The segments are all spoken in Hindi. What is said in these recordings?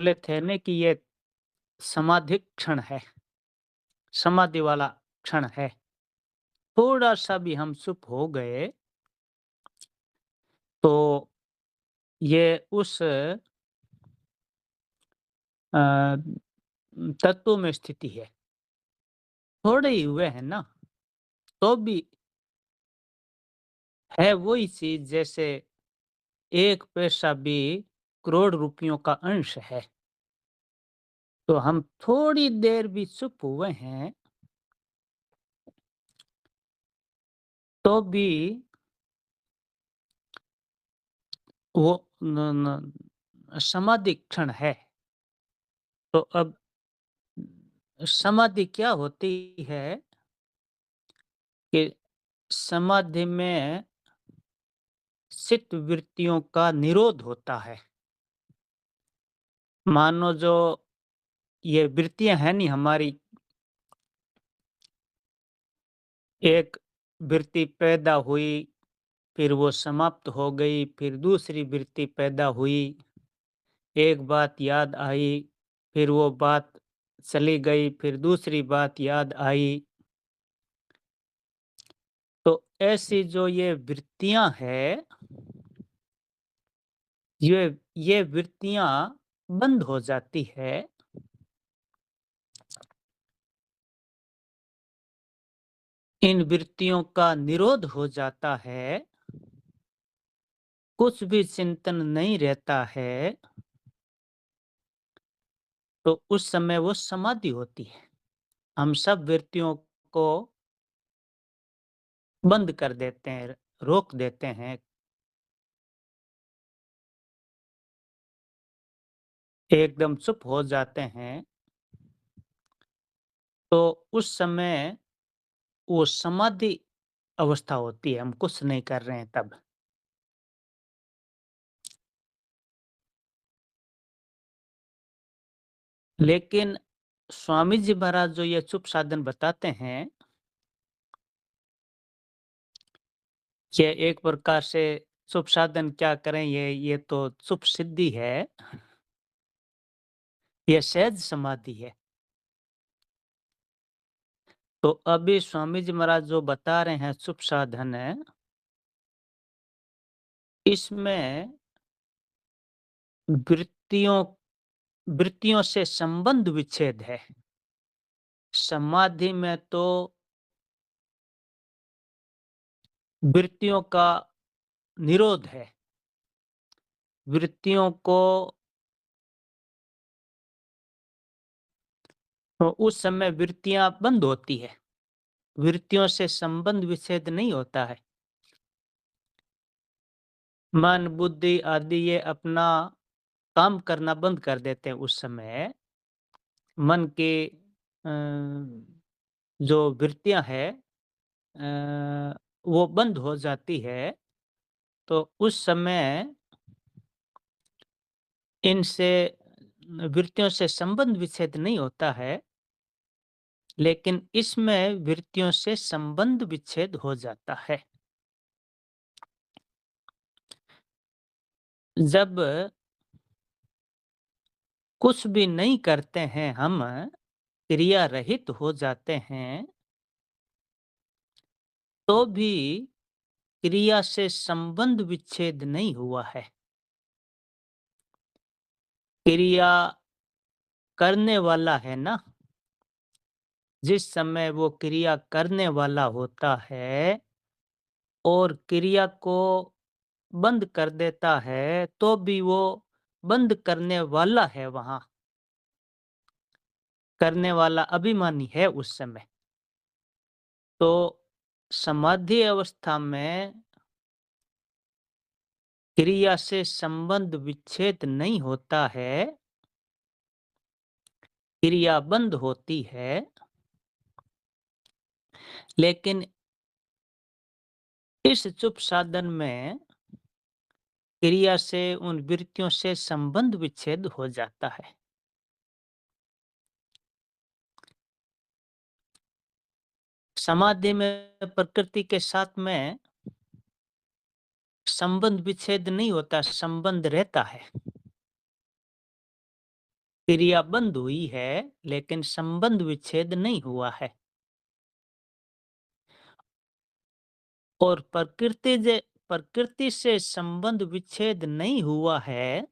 बोले थे ने कि ये समाधि क्षण है, समाधि वाला क्षण है। थोड़ा-सा भी हम चुप हो गए, तो ये उस अ, तत्व में स्थिति है। थोड़े ही हुए हैं ना, तो भी है वही चीज़ जैसे 1 पैसा भी करोड़ रुपयों का अंश है। तो हम थोड़ी देर भी चुप हुए हैं, तो भी वो न न समाधि क्षण है। तो अब समाधि क्या होती है कि समाधि में चित्त वृत्तियों का निरोध होता है। मानो जो ये वृत्तियाँ हैं नी हमारी, एक वृत्ति पैदा हुई, फिर वो समाप्त हो गई, फिर दूसरी वृत्ति पैदा हुई, एक बात याद आई, फिर वो बात चली गई, फिर दूसरी बात याद आई। तो ऐसी जो ये वृत्तियाँ हैं, ये ये वृत्तियाँ बंद हो जाती है। इन वृत्तियों का निरोध हो जाता है, कुछ भी चिंतन नहीं रहता है, तो उस समय वो समाधि होती है। हम सब वृत्तियों को बंद कर देते हैं, रोक देते हैं, एकदम चुप हो जाते हैं, तो उस समय वो समाधि अवस्था होती है, हम कुछ नहीं कर रहे हैं तब। लेकिन स्वामी जी महाराज जो ये चुप साधन बताते हैं, ये एक प्रकार से चुप साधन क्या करें, ये तो चुप सिद्धि है, ये सहज समाधि है। तो अभी स्वामी जी महाराज जो बता रहे हैं चुप साधन है, इसमें वृत्तियों वृत्तियों से संबंध विच्छेद है। समाधि में तो वृत्तियों का निरोध है। वृत्तियों को तो उस समय वृत्तियाँ बंद होती है। वृत्तियों से संबंध विच्छेद नहीं होता है। मन, बुद्धि आदि ये अपना काम करना बंद कर देते हैं उस समय। मन की अ, जो वृत्तियाँ हैं वो बंद हो जाती है, तो उस समय इनसे वृत्तियों से संबंध विच्छेद नहीं होता है, लेकिन इसमें वृत्तियों से संबंध विच्छेद हो जाता है। जब कुछ भी नहीं करते हैं हम, क्रिया रहित हो जाते हैं, तो भी क्रिया से संबंध विच्छेद नहीं हुआ है। क्रिया करने वाला है ना, जिस समय वो क्रिया करने वाला होता है और क्रिया को बंद कर देता है, तो भी वो बंद करने वाला है वहाँ। करने वाला अभिमानी है उस समय। तो समाधि अवस्था में क्रिया से संबंध विच्छेद नहीं होता है, क्रिया बंद होती है, लेकिन इस चुप साधन में क्रिया से उन वृत्तियों से संबंध विच्छेद हो जाता है। समाधि में प्रकृति के साथ में संबंध विच्छेद नहीं होता, संबंध रहता है। क्रिया बंद हुई है, लेकिन संबंध विच्छेद नहीं हुआ है। और प्रकृति से संबंध विच्छेद नहीं हुआ है,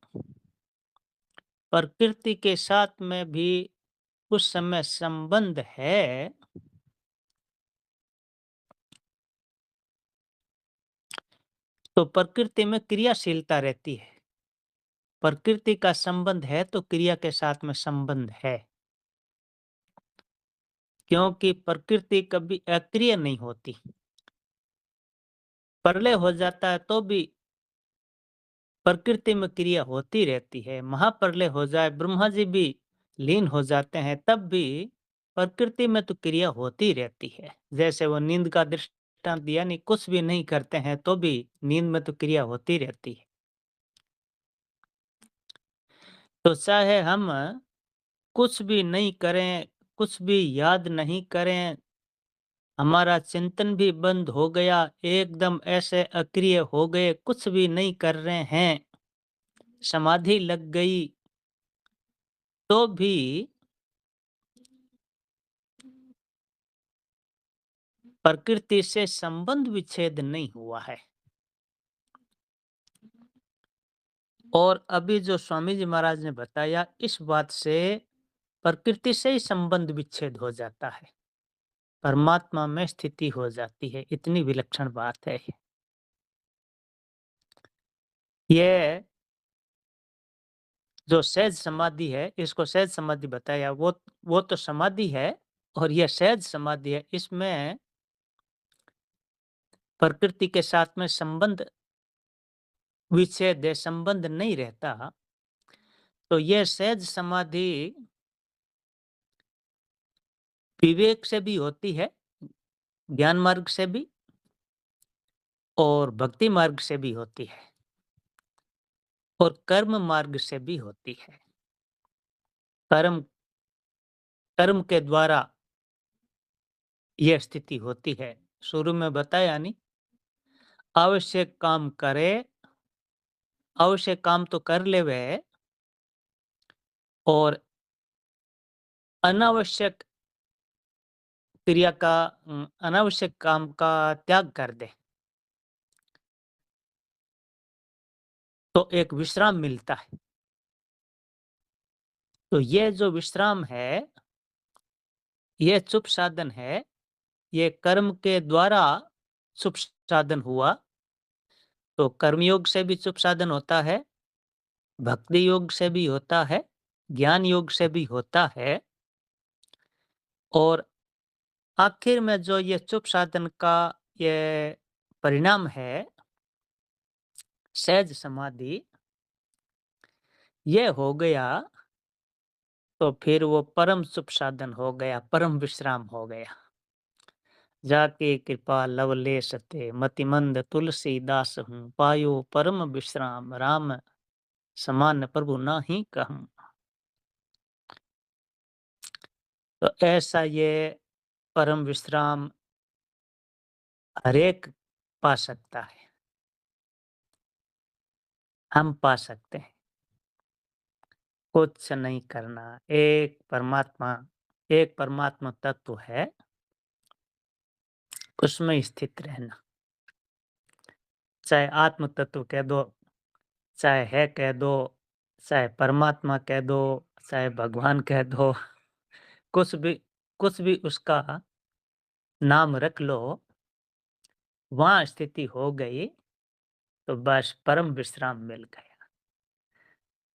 प्रकृति के साथ में भी उस समय संबंध है, तो प्रकृति में क्रियाशीलता रहती है। प्रकृति का संबंध है तो क्रिया के साथ में संबंध है, क्योंकि प्रकृति कभी अक्रिय नहीं होती। प्रलय हो जाता है तो भी प्रकृति में क्रिया होती रहती है। महाप्रलय हो जाए, ब्रह्मा जी भी लीन हो जाते हैं, तब भी प्रकृति में तो क्रिया होती रहती है। जैसे वो नींद का दृष्टांत दिया, नहीं कुछ भी नहीं करते हैं तो भी नींद में तो क्रिया होती रहती है। तो चाहे हम कुछ भी नहीं करें, कुछ भी याद नहीं करें, हमारा चिंतन भी बंद हो गया, एकदम ऐसे अक्रिय हो गए, कुछ भी नहीं कर रहे हैं, समाधि लग गई, तो भी प्रकृति से संबंध विच्छेद नहीं हुआ है। और अभी जो स्वामी जी महाराज ने बताया, इस बात से प्रकृति से ही संबंध विच्छेद हो जाता है, परमात्मा में स्थिति हो जाती है। इतनी विलक्षण बात है ये। जो सहज समाधि है, इसको सहज समाधि बताया, वो तो समाधि है, और यह सहज समाधि है। इसमें प्रकृति के साथ में संबंध विच्छेद है, संबंध नहीं रहता। तो यह सहज समाधि विवेक से भी होती है, ज्ञान मार्ग से भी, और भक्ति मार्ग से भी होती है, और कर्म मार्ग से भी होती है। कर्म कर्म के द्वारा यह स्थिति होती है। शुरू में बताया नहीं, आवश्यक काम करे, आवश्यक काम तो कर ले वह, और अनावश्यक क्रिया का अनावश्यक काम का त्याग कर दे, तो एक विश्राम मिलता है। तो यह जो विश्राम है, यह चुप साधन है। ये कर्म के द्वारा चुप साधन हुआ। तो कर्मयोग से भी चुप साधन होता है, भक्ति योग से भी होता है, ज्ञान योग से भी होता है, और आखिर में जो ये चुप साधन का ये परिणाम है, सहज समाधि, ये हो गया, तो फिर वो परम चुप साधन हो गया, परम विश्राम हो गया। जाके कृपा लवलेश ते मतिमंद तुलसीदास हूँ, पायो परम विश्राम राम समान प्रभु नाही कहूँ। तो ऐसा ये परम विश्राम हरेक पा सकता है, हम पा सकते हैं। कुछ नहीं करना, एक परमात्मा तत्व है, उसमें स्थित रहना। चाहे आत्म तत्व कह दो, चाहे है कह दो, चाहे परमात्मा कह दो, चाहे भगवान कह दो, कुछ भी कुछ भी उसका नाम रख लो, वहां स्थिति हो गई तो बस परम विश्राम मिल गया।